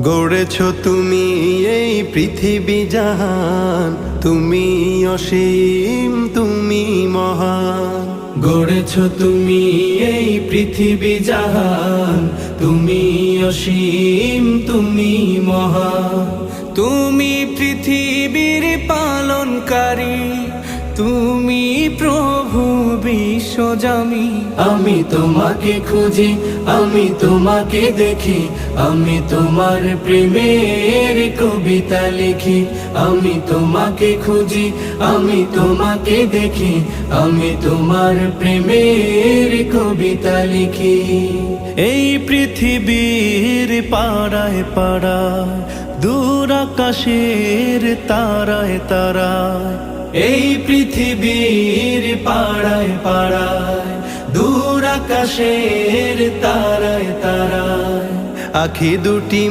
গড়েছ তুমি এই পৃথিবী জাহান, তুমি অসীম তুমি মহান। গড়েছ তুমি এই পৃথিবী জাহান, তুমি অসীম তুমি মহান। তুমি পৃথিবীর পালনকারী, তুমি প্রভু বিশ্বজামি। আমি তোমাকে খুঁজি, আমি তোমাকে দেখি, আমি তোমার প্রেমের কবিতা লিখি। আমি তোমাকে খুঁজি, আমি তোমাকে দেখি, আমি তোমার প্রেমের কবিতা লিখি। এই পৃথিবীর পাড়ায় পাড়ায়, দূর আকাশের তারায় তারায়, এই পৃথিবীর পাড়ায় পাড়ায়, দূর আকাশের তারায় তারায়, আখি দুটি